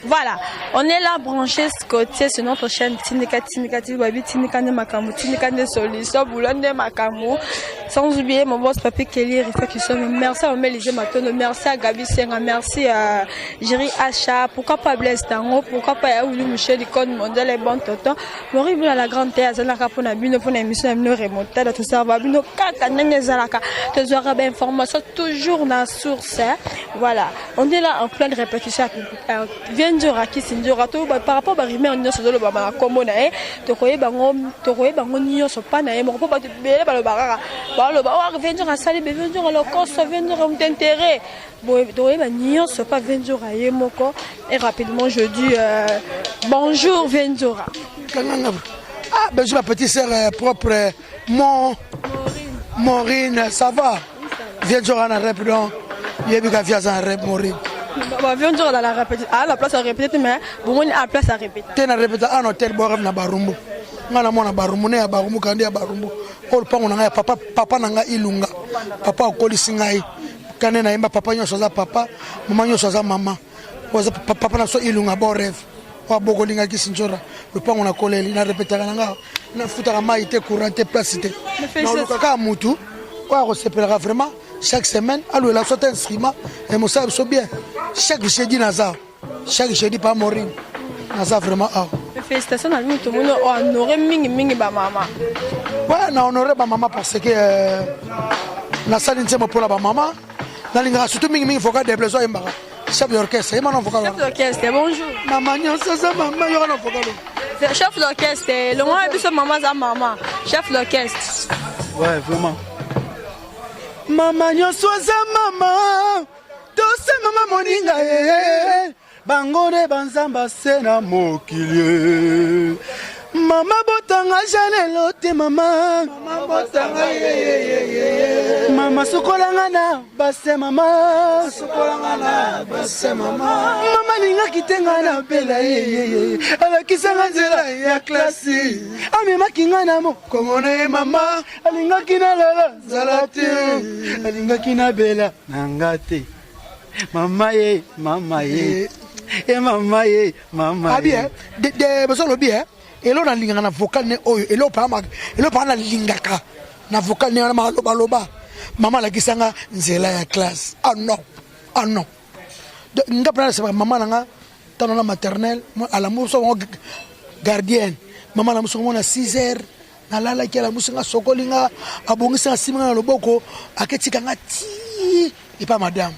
Voilà, on est là branché ce côté sur notre chaîne Tindika Baby Tindika Makamu, Tindika Solution, Boulonde Makamu. Sans oublier mon boss Papi Kelly, réflexion. Merci à Mélisée Matono, merci à Gabi Senga, merci à Jerry Acha, pourquoi pas Blaise Tango, pourquoi pas Yaouli Michel, Icône Mondial et bon tonton. Morible à la grande terre, Zalaka pour la bune, pour l'émission, nous remonter, tout ça, va bino, kaka, nene Zalaka. Tu auras bien information, toujours dans la source. Voilà, on est là en pleine répétition. Vendjora qui s'indura tout par rapport à rimer en se le baba comme nae to koye bango nyo so pa nae mo pas de bele ba le barara ba le ba Vendjora sali be Vendjora le koso Vendjora m'intérêt bo to ba nyo so pas Vendjora ye moko et rapidement je dis bonjour Vendjora. Ah ben je ma petite sœur propre Maureen ça va Vendjora na rep donc yebi ka en rep Maureen. Vendjora dans la répétition. Ah, la place à répéter, mais bon, on a la place à répéter. Tu as répété un hôtel boire na barumbu. Ngana mona barumbu ne barumbu kandi barumbu. Ko pango na papa nanga ilunga. Papa okolisi ngai. Kane na imba papa nyoso za papa, mama nyoso za mama. Waza papa na so ilunga bo rêve. Wa bokolinga kisinjora. Le pango na koleli na répéter nanga. Na futa ka maite courante place te. Na lokaka mutu. Wa ko sepelera vraiment. Chaque semaine, à l'ouest, la sorte instrument, et mon savent so bien. Chaque jeudi, Naza. Chaque jeudi, pas mourir. Naza vraiment. Félicitations à nous, tout le monde a honoré Mingi ba maman. Ouais, on a honoré ma maman parce que la salle n'est pas pour la maman. Dans les surtout Mingi, il faut qu'il y ait des besoins. Chef d'orchestre, il m'a non vocal. Chef d'orchestre, bonjour. Maman, ça, maman, il y aura non vocal. Chef d'orchestre, le moins plus maman, ça maman. Chef d'orchestre. Ouais, vraiment. Mama nyoswaza mama tose mama moninga bangone banzamba sena mokili mama botanga jalelo te mama botanga mama sukolanga na base mama sukolanga na base mama ninga kitenga na bela alakisanga nzela ya klasi amema kinga na mokongone mama alinga kina lala zalate alinga kina bela nangate mama ye mama ye mama ye mama ye de bosolo bien elo na linga na vocal ne oyo elo pa na lingaka na vocal ne na maloba mama la kisanga nzela ya classe ah non nga prendre c'est mama nanga tano na maternelle à la muso gardienne mama la muso na 6h na lala ki la muso nga sokolinga abongisa simanga na loboko aketika nga ti et pas madame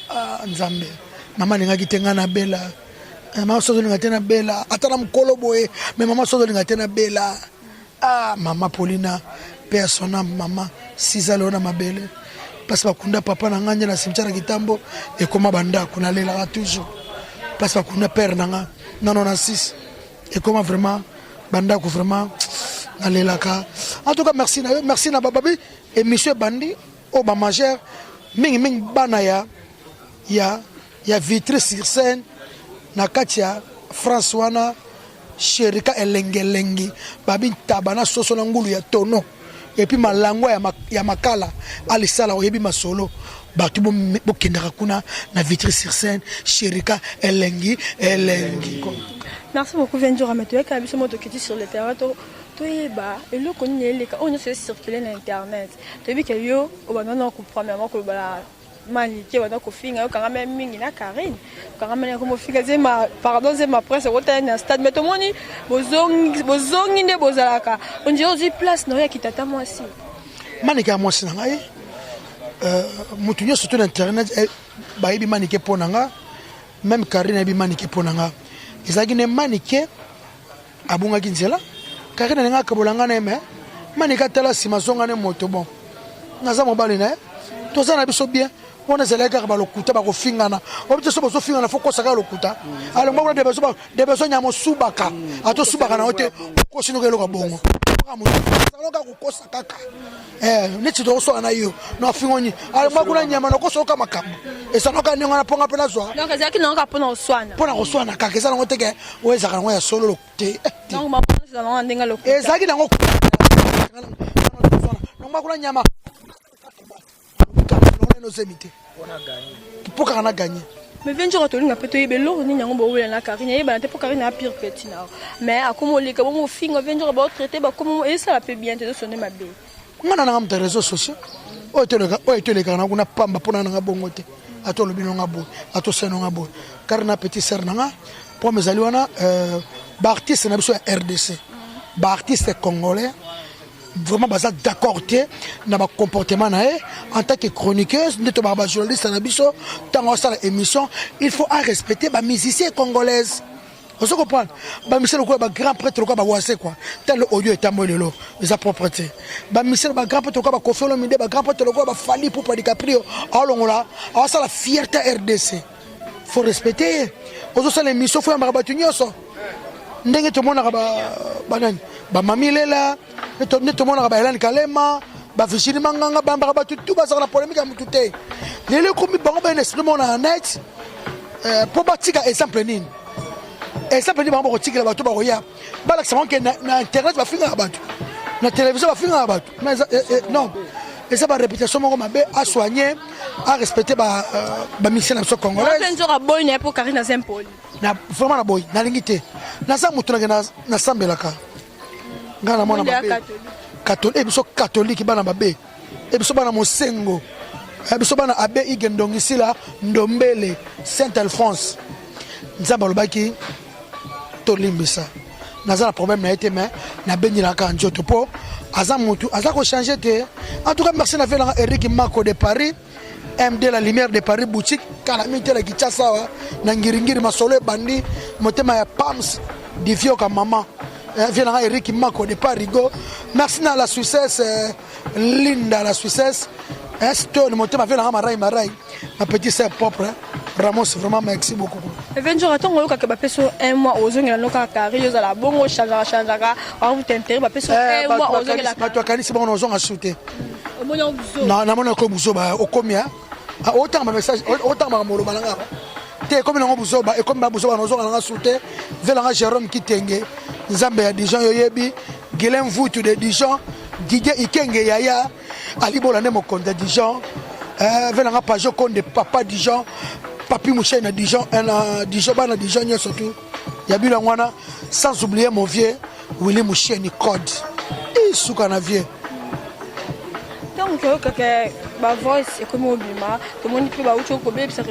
ah nzambe mama ninga kitenga na bela mama sozo linga tena bela atana mkolo boye mais mama sozo linga tena bela ah mama Paulina persona mama sizalo na mabele parce bakunda papa na nganya na cimetière kitambo et koma banda kuna lela toujours parce bakunda père nanga non 6 et comment vraiment banda ko vraiment na lela ka en tout cas merci na bababi et monsieur bandi au ba majeur mingi bana ya vitré sur scène na katia François Sherika elengelengi babi tabana soso na ngulu ya tono et puis malango ya makala alisala oyebi masolo batu bo kendaka kuna na vitré sur scène Sherika elengi. Merci beaucoup Vendjora Matoye ka biso moto kiti sur le terrain to yeba et le connait les on se circuler sur internet to bi ke yo o ba non ko premièrement ko bala manique wana ko finga yo kanga même mingi na Karine kanga même ko finga zema pardon zema presse ko tana stade mais to moni bozongi nde bozalaka on dit ozi place no ya kitata mwasi manique ya mwasi nanga mutu nyo surtout internet ba yebi manique ponanga même Karine yebi manique ponanga ezaki ne manique abunga kinzela Karine nga kabolanga na me manique tala simasonga ne moto bon naza mobali na to za na biso bien on est allé car balokuta ba ko fingana obite so bozo fingana fo ko saka lokuta alors moi de besoin nyamo subaka ato subaka na hote ko sino ke lo ka bongo saloka ko kosa kaka neti do so na yo no fingoni alors moi kuna nyama no ko so ka makamba e sanoka ninga na ponga pela zo donc ezaki non ka pona oswana kaka eza ngo teke o ezaka ngo ya solo te donc ma pona za ngo ndinga lokuta ezaki nango no moi kuna nyama nos invités. Pourquoi on a gagné? mais 20 jours atolinga pe to yebelo ni nyango bo wela na Karine yeba na te po Karine a pire petit na mais akomo le ka bo fingo 20 jours ba traiter ba comme et ça la peut bien te sonner ma bé ngana na ngam réseaux sociaux o te le kana kuna pamba pona na bongo te ato lo bino ngabo ato seno ngabo Karine petit sœur nanga pour mes amis wana ba artiste na biso RDC ba artiste congolais vraiment baza d'accord te na ba comportement na en tant que chroniqueuse neto ba journaliste na biso tango ça émission il faut respecter ba musiciens congolaises on se comprend ba musiciens ko ba grand prêtre ko ba wase quoi tel audio est amolelo les propreté ba musiciens ba grand prêtre ko ba Koffi Olomide ba grand prêtre ko ba Fally Ipupa DiCaprio alongola ça la fierté RDC faut respecter on se l'émission faut ba batunyoso ndenge to mona ba nani ba mamilela neto mona ba Hélène Kalema ba Virginie Manganga ba ba tout ba ça la polémique am touté les komi bango ba instrument na net pour batika exemple nini exemple ni bango kotikela bato ba koya ba la savon que na internet ba finga bato na télévision ba finga bato mais non et ça va réputation moko mabe à soigner à respecter ba mission na congolaise on a boy na pour Karine Zempoli na vraiment na boy na lingité na sa mutu na sambelaka ngana mona mabe catholique biso catholique bana mabe e biso bana mosengo e biso bana abe igendongi sila ndombele Saint Alphonse nzamba lobaki to limbisa naza na problème na été mais na benila ka njoto po aza mutu aza ko changer te en tout cas merci na vela Eric Mako de Paris MD la lumière de Paris boutique calamité la kichasa na ngiringiri masolo bandi motema ya Pams divio ka mama vient Eric Mako de Parigo merci na la Suissesse Linda la Suissesse Stone motema vient marai ma petite sœur propre Ramos vraiment merci beaucoup 20 jours attends ka ba peso un mois ozongela noka kari yo za la bongo changaka on vous t'intéresse ba peso un mois ozongela ba to kanisi bon ozonga shooter omonyo buzo na mona ko buzo ba okomia autant ma message autant ma molo balanga te comme na buzo ba e comme ba buzo ba ozonga nga shooter velanga Jérôme Kitenge nzambe ya Dijon yoyebi Guilhem Vutu de Dijon Didier Ikenge yaya alibola ne mokonda Dijon velanga Pajo Konde papa Dijon Papi Mouché na Dijon Dijon bana Dijon nya surtout ya bila ngwana sans oublier mon vieux Willy Mouché ni code et souka na vieux donc que ba voice comme obima to moni pe ba ucho ko be bisa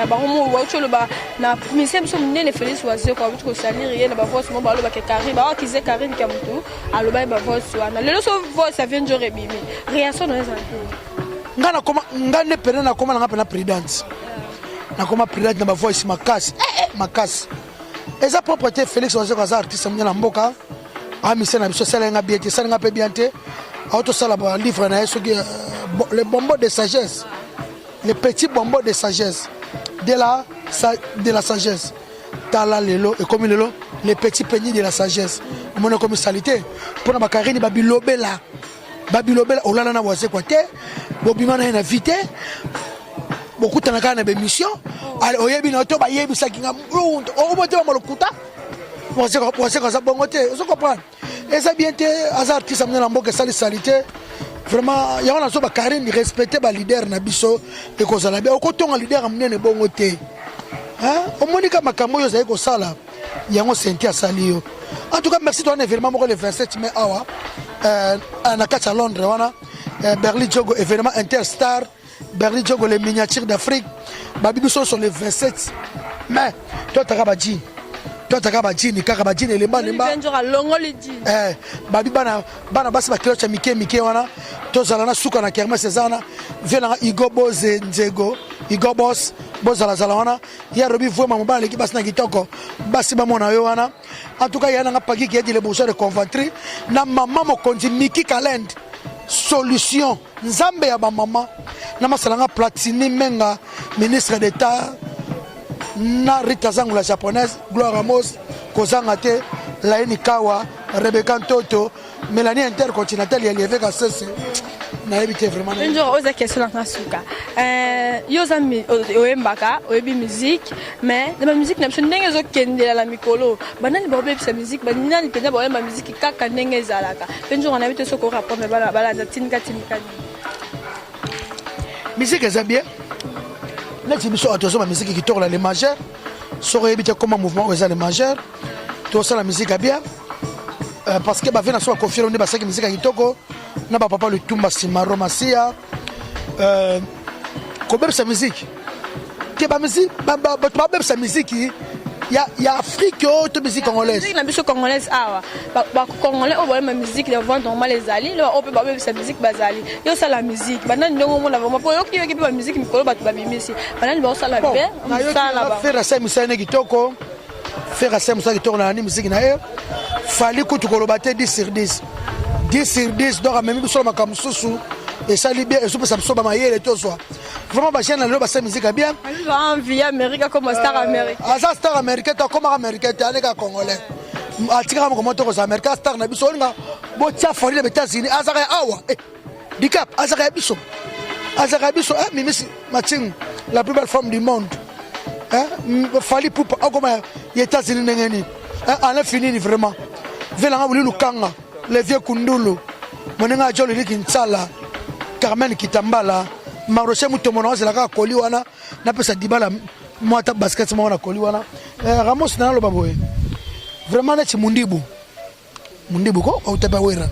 ba mo wa ucho lo ba na mise so nene Félix waze ko ucho salir ye na ba voice mo ba lo ba ke kari ba kize kari ni kamutu alo ba voice wana lelo so voice ça vient jore bimi réaction dans les ngana koma ngane pere na koma na ngapa na présidence na koma président na ba voice makasi eza propriété Félix waze ko za artiste mnyana mboka a mise na biso sala nga biete sala nga pe biente auto sala ba livre na yeso les bonbons de sagesse les petits bonbons de sagesse de la sagesse tala lelo et comme lelo les petits peignits de la sagesse mon comme salité pour na bakarine babilobela olala na wase kwa te bobima na invité beaucoup tana kana be mission oyebi na to ba yebi sakinga o moto ba molokuta wase kwa za bongo te on se comprend et ça bien te az artiste amna mboka salité vraiment ya wana so ba Karine respecter ba leader na biso e ko zala bien ko tonga leader amnene bongo te hein o monika makambo yo za ko sala yango senti asali yo en tout cas merci toi événement moko le 27 mai awa na kata Londres wana Berly Jogo événement Interstar Berly Jogo les miniatures d'Afrique ba biso sur le 27 mai toi takabadji Totaka bajini kaka bajini lemba babi bana basi bakilo cha mike wana tozala na suka na kermesse zana vela Igo Boze Nzego Igo Boss bozala zala wana ya robi vraiment mobali ki basi na kitoko basi ba mona yo wana en tout cas yana nga paki ki edi le bourgeois de Coventry na mama mokonzi Miki Kalend solution nzambe ya ba mama na masala nga Platini Menga ministre d'état na Rita Zangu la japonaise Gloire Ramos kozanga te Laini Kawa Rebecca Toto Mélanie Intercontinental ya lieve ka sese na ebite vraiment un jour oza question na suka yo zami oyembaka oyebi musique mais na musique na ndenge zo kendela la mikolo banani ba oyebi sa musique banani pena ba oyemba musique kaka ndenge ezalaka un jour on habite soko rapport mais bala tinika musique est bien neti biso attention ma musique qui tourne les majeurs soko ebite comme mouvement aux les majeurs tout ça la musique bien parce que ba vena so confier on ba saki musique kitoko na ba papa le tumba simaro masia comme sa musique que ba musique ba sa musique il y a Afrique autre musique congolaise musique na biso congolaise awa ba congolais o ma musique de vente normal les ali le o pe ba sa musique bazali yo ça la musique bana ndongo mona vraiment po yo ki ba musique mikolo ba ba bimisi bana ba ça la bien ça la ba faire ça misane kitoko faire ça musaki kitoko na ni musique na e fali kutu kolobate 10 sur 10 10 sur 10 donc même biso makambo susu et ça libère et ça so ba mayele to so vraiment ba chaîne na sa musique bien va envie Amérique comme star Amérique asa star américain to comme américain to aleka congolais atika mo komoto ko américain star na biso nga bo tia fali les États-Unis azaka awa dikap azaka biso mimisi matching la plus belle femme du monde fali poupa akoma les États-Unis ngeni ana fini vraiment velanga buli lukanga le vieux kundulu monenga joli likinsala Carmen Kitambala Maroche Mutomono c'est la koli wana na pesa dibala mwata basket mwana koli wana Ramos na lo baboye vraiment na mundibu ko au tabawera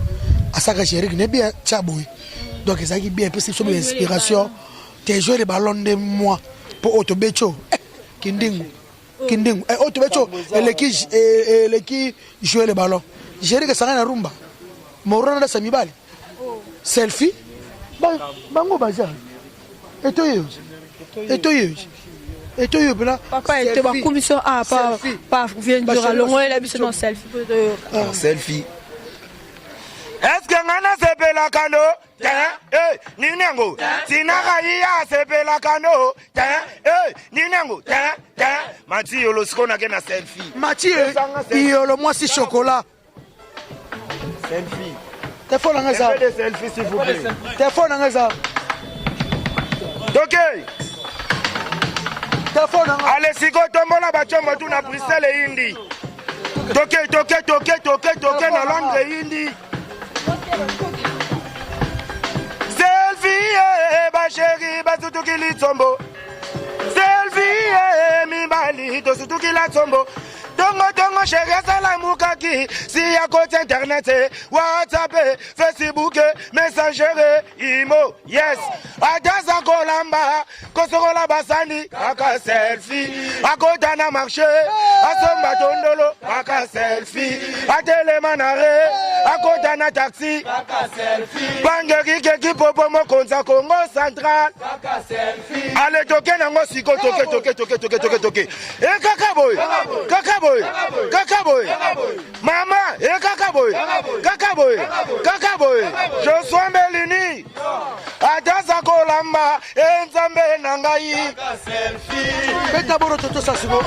asaka chéri ne bien chaboy donc ça qui bien pesa so inspiration tes jouer les ballons de moi pour Otobecho kindingu Otobecho le qui jouer les ballons chéri que ça na rumba morona da samibali selfie bango baza etoyo bla papa était ba commission a pas vient de longo la biso non selfie selfie est-ce que ngana sepela kano ninango sinaka iya sepela kano ninango mati yolo sikona ke na selfie mati yolo moi si chocolat selfie téléphone en ça des selfies s'il vous plaît téléphone en ça ok téléphone en allez siko tombola bachombo tu na Bruxelles indi toke na Londres indi selfie ba chéri ba tutuki litombo selfie mi bali to tutuki la tombo Tongo chéri sala mukaki si ya côté internet WhatsApp Facebook Messenger imo yes adaza kolamba kosokola basani kaka selfie akota na marché asomba tondolo kaka selfie atele manare akota na taxi kaka selfie bangeri keki popo mokonza Congo Central kaka selfie ale toke nango siko toke e kaka boy Mama, kakaboy. Je suis Mbelini. Adasa kolamba, enzambe nangai. selfie beta boro toto sa sigo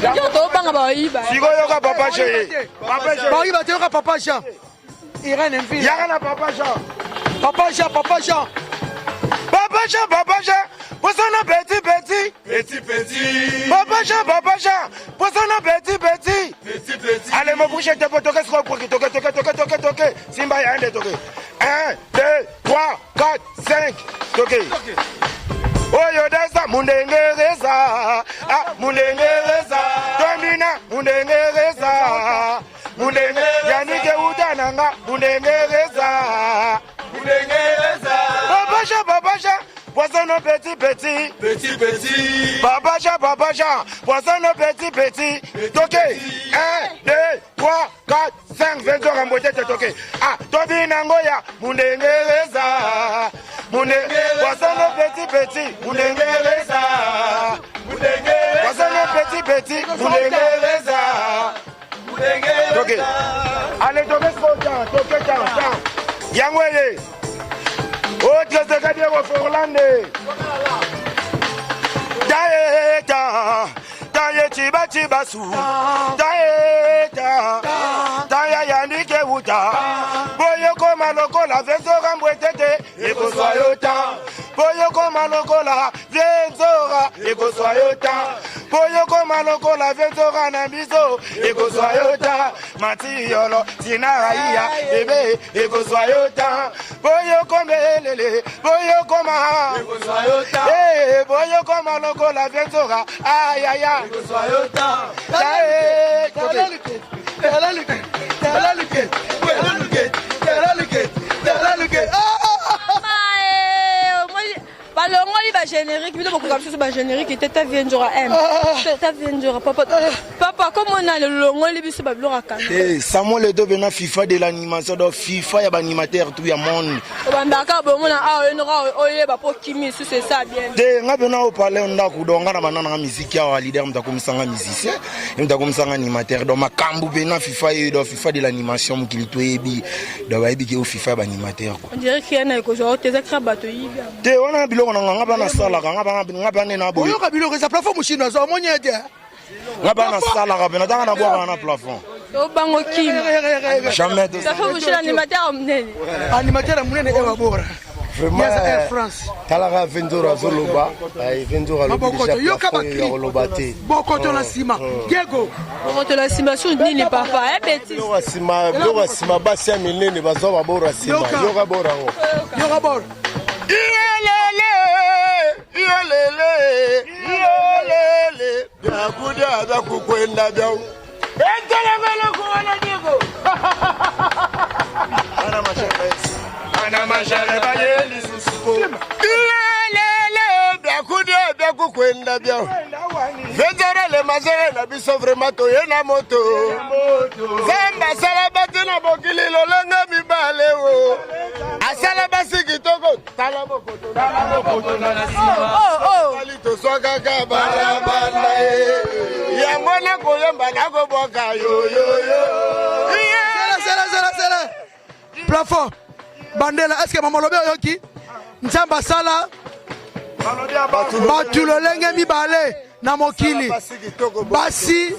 yo to banga ba iba Sigo yoka papa chéri. ba iba te yoka papa Jean Irene Mvila Yaka na papa Jean. Papa Jean Posona petit. Papa Jean. Posona petit. Allez, mon bouche te pour toquer toquer. Simba ya ende toquer. 1, 2, 3, 4, 5. Toquer. Oyo dasa mundengereza. Domina mundengereza. Yanike utananga mundengereza. Papa Jean. Poisson au petit. Papa Jean. Poisson au petit. Toqué. 1, 2, 3, 4, 5. 20 ans en beauté te toqué. Ah, Tobi Nangoya. Mundengereza. Poisson au petit. Mundengereza. Poisson au petit. Mundengereza. Toqué. Allez, toqué temps. Yangweye. Autre secrétaire au Forlande. Taye chibasu. Taye yanike uta. Boyoko maloko la venzora mbwetete. Eko soyota. Boyoko maloko la venzora. Eko soyota. Boyo koma lokola Venzora na biso ekozwa yota matiyolo tinaraia ebe ekozwa yota boyo komelele boyo koma ekozwa yota boyo koma lokola Venzora ayaya ekozwa yota balongoli ba générique bino beaucoup comme ça ba générique était ta Venzora M ta Venzora papa comme on a le longoli biso ba blora kan Samuel Eto'o bena FIFA de l'animation donc FIFA ya ba animateur tout ya monde bandaka bo mona a enora oyeba po kimi sous c'est ça bien de nga bena o parler ndako donga na banana nga musique ya leader mtakomisanga musicien mtakomisanga animateur donc makambu bena FIFA et donc FIFA de l'animation mukili to yebi donc ba yebi ke o FIFA ba animateur quoi on dirait qu'il y en a ko genre tes ekra bato yibi de wana bilo nga bana sala nga bana na boyo ka bilo za plafond mushino za monye te nga bana sala ka bena tanga na boa na plafond o bango kimi jamais ça fait boucher l'animateur mnene animateur munene ewa bora vraiment Air France talaka Venzora zoloba ay Venzora loba te bokoto la sima Diego bokoto la sima sur nini papa bêtise yoka sima basi ya minene bazo babora sima yoka bora ngo yoka bora Yolele byakuda byakukwenda byao entelengelo kuona Diego ana mashare bayeli susuko Yolele byakuda byakukwenda byao Venzora le mazere na biso vraiment toyena moto Zamba sala batena bokili lolenga mibale wo asala basi kitoko tala bokoto na sima alito swaka ka barabara yango na koyemba na koboka yo sala plafond bandela est-ce que maman lobe yoki nzamba sala batu lolenge mibale na mokili basi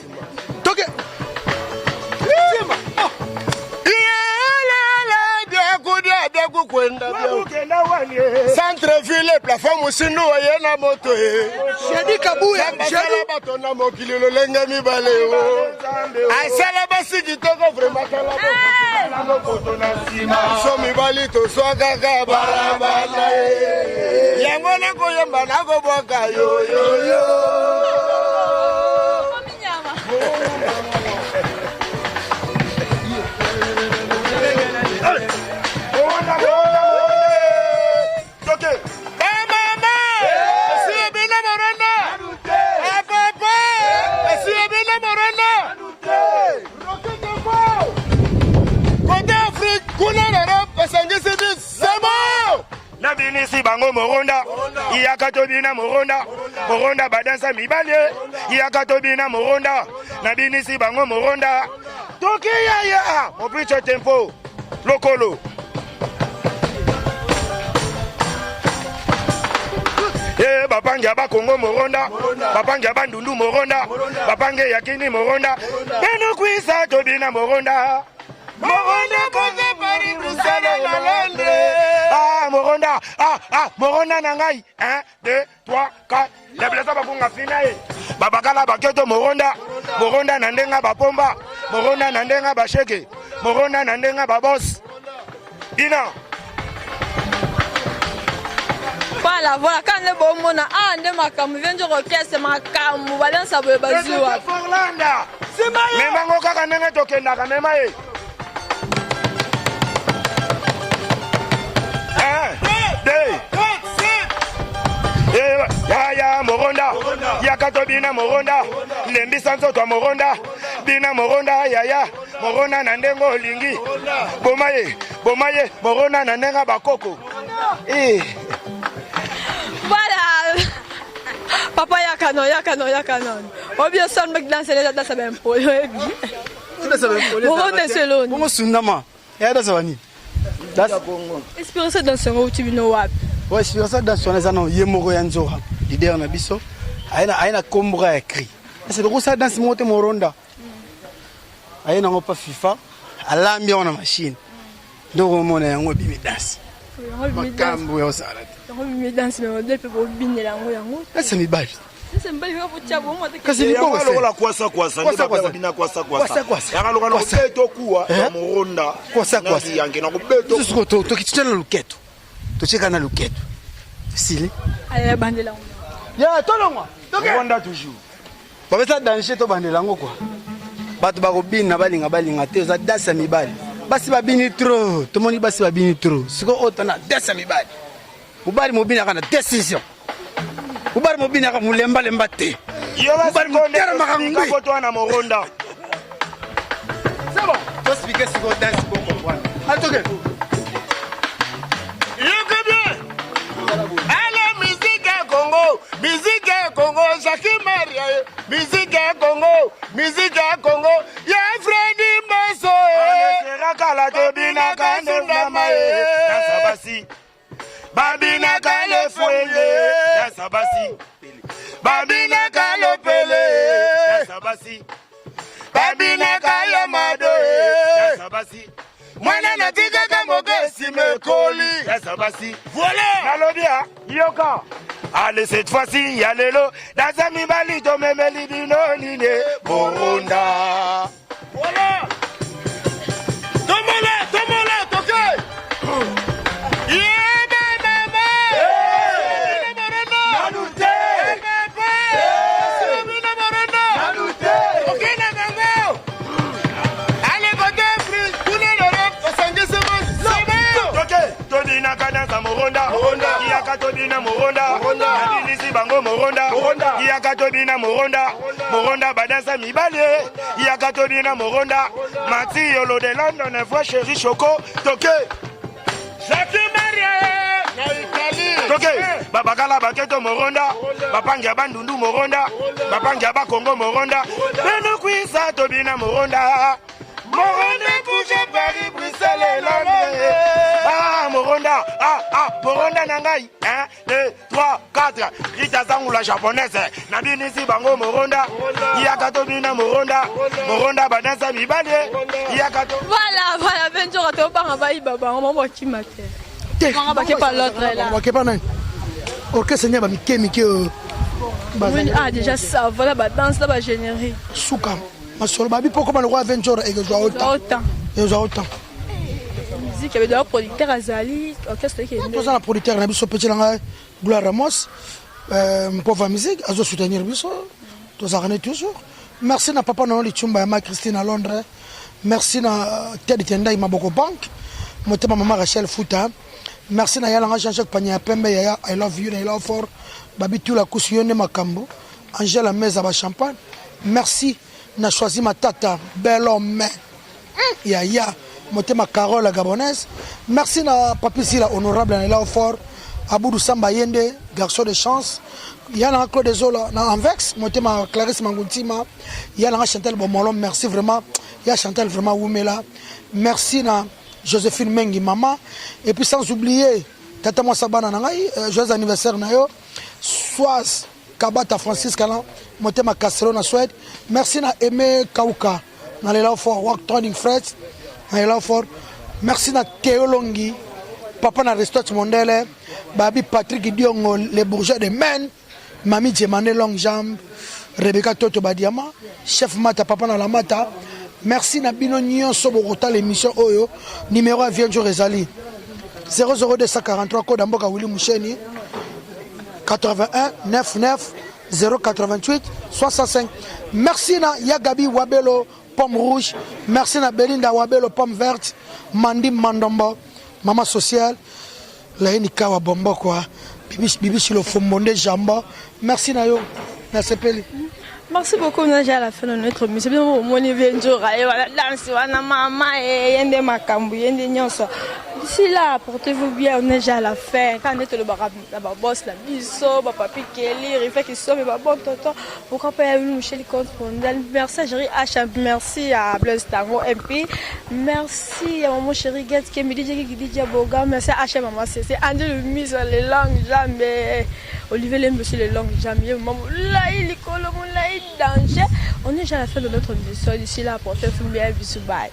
toke centre ville plafond musinu oyena moto Jedi Kabuya Jedi bato na mokili lolenge mibale asala basi kitoko vraiment kala mokoto na sima so mibali to swaka ka barabara yango na koyemba na koboka yo Nabinisi bango moronda iyakato bina moronda badansa mibale iyakato bina moronda nabinisi bango moronda toki ya mopicho tempo lokolo bapange ba Kongo moronda bapange ba Ndundu moronda bapange yakini moronda beno kwisa to bina moronda koze pari Bruxelles la Londres moronda na ngai 1 2 3 4 les blessés bakunga finaye babakala baketo moronda na ndenga bapomba moronda na ndenga basheke moronda na ndenga babos bina voilà quand le bon mona ande makamu Venzora orchestre makamu balansa boye bazuwa Forlanda mema ngo kaka ndenge tokendaka mema ye ya moronda yakato bina moronda lembisa nzoto moronda bina moronda yaya moronda na ndengo olingi bomaye moronda na ndenga bakoko voilà papa yakano obio son mek danser les danser ben polo moronda seloni bongo sundama ya da sabani espérer dans ce où tu bino wapi ouais espérer dans son ezano yemoko ya Nzora leader na biso aina kombra écrit c'est beaucoup ça dans ce moto moronda aina ngopa FIFA alambi ona machine ndoko mona yango bimi dance makambo ya osala yango bimi dance mais on peut bobinela yango c'est mi bali Kasi ni ko ko la kwasa ndika bina kwasa yanga lokana kubeto kuwa na muronda kwasa yange na kubeto suko to kitchela luketo to cheka na luketo sili aya bandela ya tolongwa muronda toujours babeta danger to bandela ngo kwa bato bakobina balinga te za dasa mibali basi babini trop tomoni basi babini trop siko otana dasa mibali mobali mobina kana décision mobali mobina kana mulemba te yo basi konde foto na muronda c'est bon to expliquer siko dance pour comprendre atoke Yoko bien. Allez, musique Congo, Jackie Maria, musique Congo, ya Freddy Maso. Sera kala to bina kande mama Dasabasi. Babina kale fuenge Dasabasi. Babina kale pele Dasabasi. Babina kale mado Dasabasi. Mwana natika kamogesi mekoli Dasabasi. Voilà. Nalobia yoka. Allez cette fois-ci ya lelo Dasami bali to memeli dino nine Borunda. Voilà. Tomole, toke. Moronda badansa mibale yakatobina moronda mati yolo de London fois chéri choco toke Jackie Maria na Italie toke babakala baketo moronda bapangi bandundu moronda bapangi ba Congo moronda beno kwisa tobina moronda bouge Paris Bruxelles Londres moronda moronda nangai 1 2 3 4 Rita zangu la japonaise na binisi bango moronda yakato bina moronda badansa mibale yakato voilà Ventura to banga bayi baba on m'a kimate on va pas l'autre là on va pas non orchestre nya ba mikemike ah déjà ça voilà ba danse là ba générer souka masolo babi poko ba le roi Ventura et que je autant musique avec des producteurs azali orchestre qui est tous un producteur na biso petit langa Gloire Ramos pauvre musique azo soutenir biso tous arrêter toujours merci na papa na Lichumba ma Christine à Londres merci na Ted Tendai Maboko Bank motema mama Rachel Fouta merci na yalanga Jean-Jacques Panya Pembe ya I love you I love for babi tout la kusiyone makambo Angela Meza ba champagne merci na choisi ma tata bel homme ya motema Carole la gabonaise merci na papi Sila honorable na la fort Aboudou Samba Yende garçon de chance yana Claude Zola na Anvex motema Clarisse Manguntima yana Chantal Bomolom merci vraiment ya Chantal vraiment Woumela merci na Joséphine Mengi maman et puis sans oublier tata moi sabana na ngai joyeux anniversaire na yo Soaz Kabata Francis Kalan motema Castro na Suède merci na Aimé Kauka na la fort Walk Turning Fred na la fort merci na Théolongi papa na Restot Mondele babi Patrick Diongo les bourgeois de Men Mami Djemane Long Jambe Rebecca Toto Badiama chef Mata papa na la Mata merci na bino nyonso bokota l'émission oyo numéro à Vienjo Rezali 00243 code Mboka Willy Moucheni 81 99 088 65 merci na Yagabi Wabelo pomme rouge merci na Belinda Wabelo pomme verte Mandi Mandombo maman sociale Laini Kawa Bombo quoi bibi sur le Fomonde Jamba merci na yo na sepeli. Merci beaucoup, on a déjà à la fin de notre émission. Bien, mon Ventura, et voilà, danse, wana mama, et yende makambu, yende nyonso. D'ici là, portez-vous bien, on est déjà à la fin. Quand on est le boss, la biso, papi Kelly, il fait qu'il soit, mais bon, tonton, pourquoi pas y Michel correspondant. Merci à Jerry H, merci à Blaise Tango MP, merci à maman chérie Guette qui me dit que Boga, merci à H, maman, c'est André le mise les langues, jamais. Olivier l'aime aussi les langues, jamais. Maman, là, il est danger. On est déjà à la fin de notre émission. D'ici là, portez-vous bien, bisous, bye.